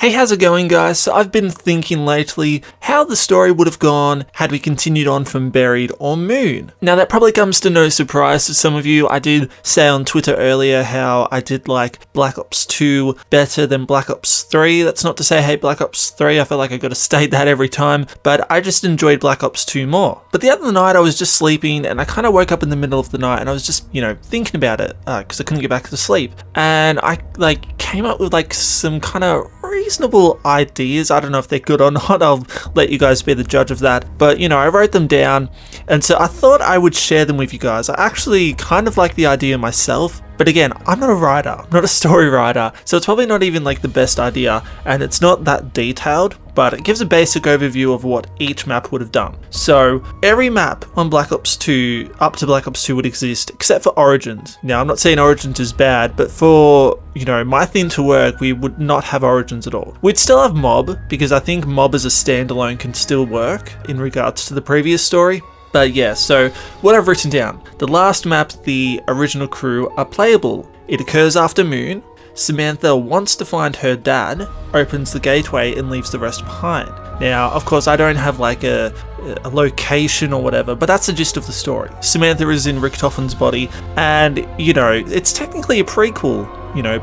Hey, how's it going, guys? So I've been thinking lately how the story would have gone had we continued on from Buried or Moon. Now that probably comes to no surprise to some of you. I did say on Twitter earlier how I did like Black Ops 2 better than Black Ops 3. That's not to say I hate Black Ops 3, I feel like I gotta state that every time, but I just enjoyed Black Ops 2 more. But the other night I was just sleeping and I kind of woke up in the middle of the night and I was just, thinking about it because I couldn't get back to sleep. And I came up with some kind of reasonable ideas. I don't know if they're good or not. I'll let you guys be the judge of that. But, I wrote them down. And so I thought I would share them with you guys. I actually kind of like the idea myself. But again, I'm not a writer. I'm not a story writer. So it's probably not even the best idea. And it's not that detailed. But it gives a basic overview of what each map would have done. So every map on Black Ops 2, up to Black Ops 2 would exist, except for Origins. Now, I'm not saying Origins is bad, but for, my thing to work, we would not have Origins at all. We'd still have Mob, because I think Mob as a standalone can still work in regards to the previous story. But yeah, so what I've written down. The last map, the original crew, are playable. It occurs after Moon. Samantha wants to find her dad, opens the gateway and leaves the rest behind. Now, of course, I don't have a location or whatever, but that's the gist of the story. Samantha is in Richtofen's body and, it's technically a prequel.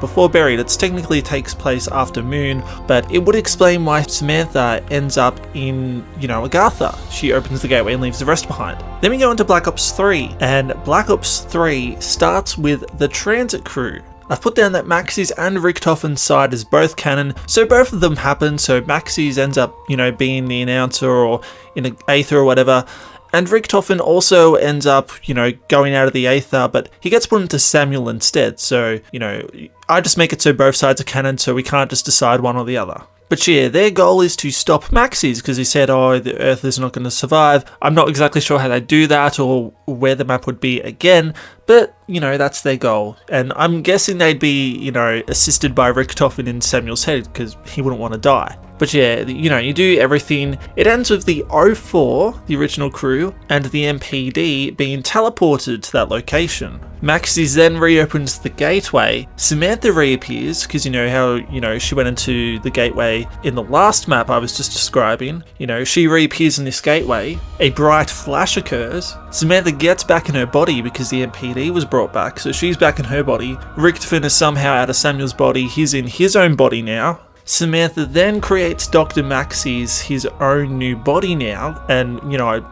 Before Buried, it takes place after Moon, but it would explain why Samantha ends up in, Agartha. She opens the gateway and leaves the rest behind. Then we go into Black Ops 3, and Black Ops 3 starts with the transit crew. I've put down that Maxis and Richtofen's side is both canon, so both of them happen, so Maxis ends up, being the announcer or in an Aether or whatever, and Richtofen also ends up, going out of the Aether, but he gets put into Samuel instead, so, I just make it so both sides are canon, so we can't just decide one or the other. But yeah, their goal is to stop Maxis, because he said, the Earth is not going to survive. I'm not exactly sure how they do that, or where the map would be again, but, that's their goal. And I'm guessing they'd be, assisted by Richtofen in Samuel's head, because he wouldn't want to die. But yeah, you do everything. It ends with the O4, the original crew, and the MPD being teleported to that location. Maxis then reopens the gateway. Samantha reappears, because how, she went into the gateway in the last map I was just describing. She reappears in this gateway. A bright flash occurs. Samantha gets back in her body because the MPD was brought back, so she's back in her body. Richtofen is somehow out of Samuel's body. He's in his own body now. Samantha then creates Dr. Maxis his own new body now, and,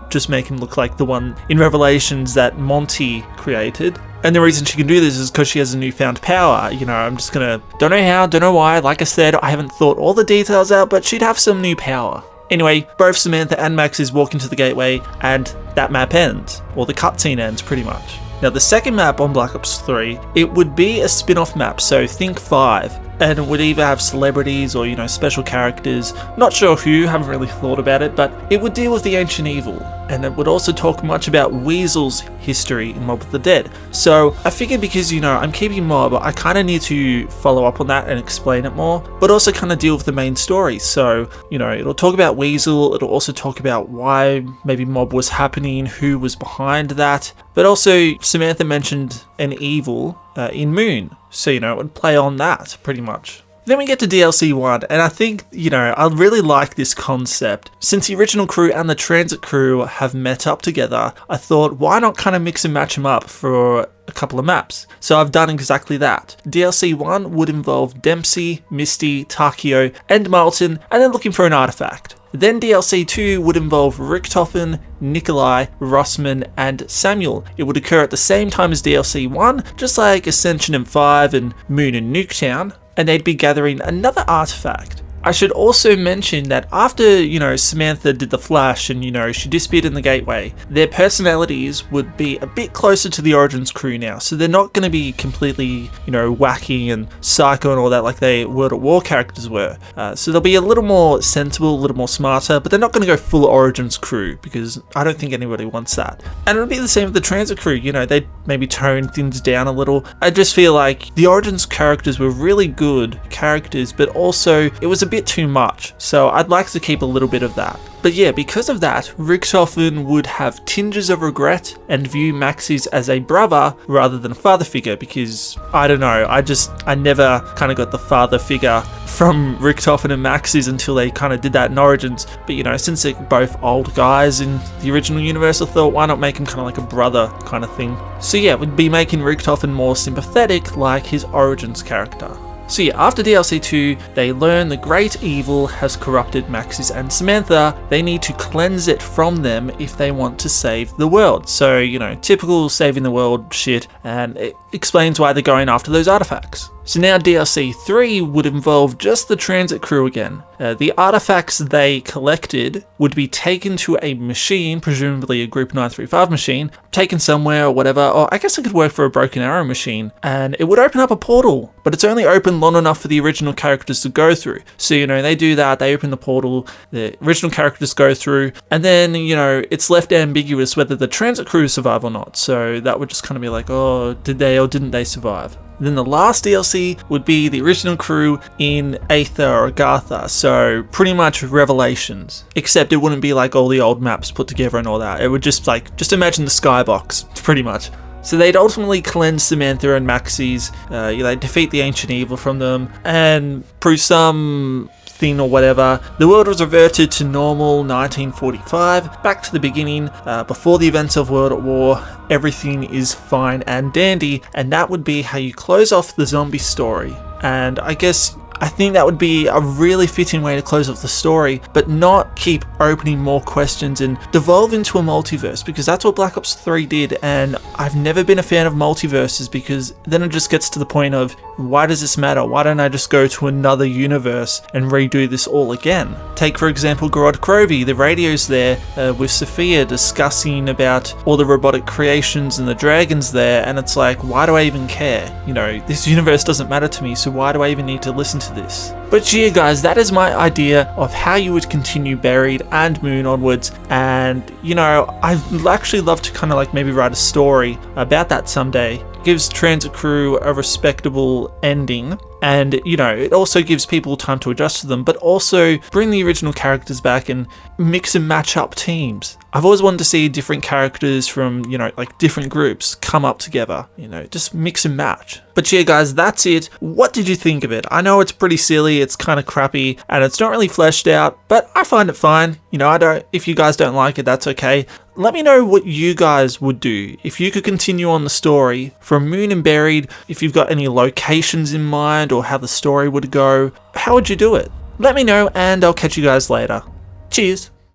just make him look like the one in Revelations that Monty created. And the reason she can do this is because she has a newfound power. I'm just gonna, don't know how, don't know why, like I said, I haven't thought all the details out, but she'd have some new power. Anyway, both Samantha and Maxis walk into the gateway, and that map ends, or the cutscene ends pretty much. Now the second map on Black Ops 3, it would be a spin-off map, so think 5. And it would either have celebrities or, special characters. Not sure who, haven't really thought about it, but it would deal with the ancient evil. And it would also talk much about Weasel's history in Mob of the Dead. So I figured because, I'm keeping Mob, I kind of need to follow up on that and explain it more, but also kind of deal with the main story. So, it'll talk about Weasel, it'll also talk about why maybe Mob was happening, who was behind that, but also Samantha mentioned an evil in Moon. So, it would play on that, pretty much. Then we get to DLC 1, and I think, I really like this concept. Since the original crew and the transit crew have met up together, I thought, why not kind of mix and match them up for a couple of maps? So I've done exactly that. DLC 1 would involve Dempsey, Misty, Takio, and Marlton, and then looking for an artifact. Then DLC 2 would involve Richtofen, Nikolai, Rossman, and Samuel. It would occur at the same time as DLC 1, just like Ascension and 5 and Moon and Nuketown, and they'd be gathering another artifact. I should also mention that after, Samantha did the flash and, she disappeared in the gateway, their personalities would be a bit closer to the Origins crew now. So they're not going to be completely, wacky and psycho and all that like they World at War characters were. So they'll be a little more sensible, a little more smarter, but they're not going to go full Origins crew because I don't think anybody wants that. And it'll be the same with the Transit crew, they'd maybe tone things down a little. I just feel like the Origins characters were really good characters, but also it was a bit too much, so I'd like to keep a little bit of that. But yeah, because of that, Richtofen would have tinges of regret and view Maxis as a brother rather than a father figure, because, I don't know, I never kind of got the father figure from Richtofen and Maxis until they kind of did that in Origins. But you know, since they're both old guys in the original universe, I thought, why not make him kind of like a brother kind of thing? So yeah, it would be making Richtofen more sympathetic like his Origins character. So yeah, after DLC 2, they learn the great evil has corrupted Maxis and Samantha. They need to cleanse it from them if they want to save the world. So, you know, typical saving the world shit, and it explains why they're going after those artifacts. So now DLC 3 would involve just the transit crew again. The artifacts they collected would be taken to a machine, presumably a Group 935 machine, taken somewhere or whatever, or I guess it could work for a Broken Arrow machine, and it would open up a portal, but it's only open long enough for the original characters to go through. So, you know, they do that, they open the portal, the original characters go through, and then, you know, it's left ambiguous whether the transit crew survive or not. So that would just kind of be like, oh, did they or didn't they survive? Then the last DLC would be the original crew in Aether or Agartha, so pretty much Revelations. Except it wouldn't be like all the old maps put together and all that. It would just imagine the skybox, pretty much. So they'd ultimately cleanse Samantha and Maxis, they'd defeat the ancient evil from them, and through some thing or whatever, the world was reverted to normal 1945, back to the beginning, before the events of World at War. Everything is fine and dandy, and that would be how you close off the zombie story. And I think that would be a really fitting way to close off the story, but not keep opening more questions and devolve into a multiverse, because that's what Black Ops 3 did, and I've never been a fan of multiverses, because then it just gets to the point of, why does this matter? Why don't I just go to another universe and redo this all again? Take, for example, Gorod Krovi. The radio's there with Sophia discussing about all the robotic creations and the dragons there, and it's like, why do I even care? You know, this universe doesn't matter to me, so why do I even need to listen to this? But yeah, guys, that is my idea of how you would continue Buried and Moon onwards, and you know, I'd actually love to kind of like maybe write a story about that someday. Gives Transit Crew a respectable ending, and you know, it also gives people time to adjust to them, but also bring the original characters back and mix and match up teams. I've always wanted to see different characters from, you know, like different groups come up together, you know, just mix and match. But yeah, guys, that's it. What did you think of it? I know it's pretty silly, it's kind of crappy, and it's not really fleshed out, but I find it fine. You know, if you guys don't like it, that's okay. Let me know what you guys would do if you could continue on the story from Moon and Buried. If you've got any locations in mind or how the story would go, how would you do it? Let me know, and I'll catch you guys later. Cheers.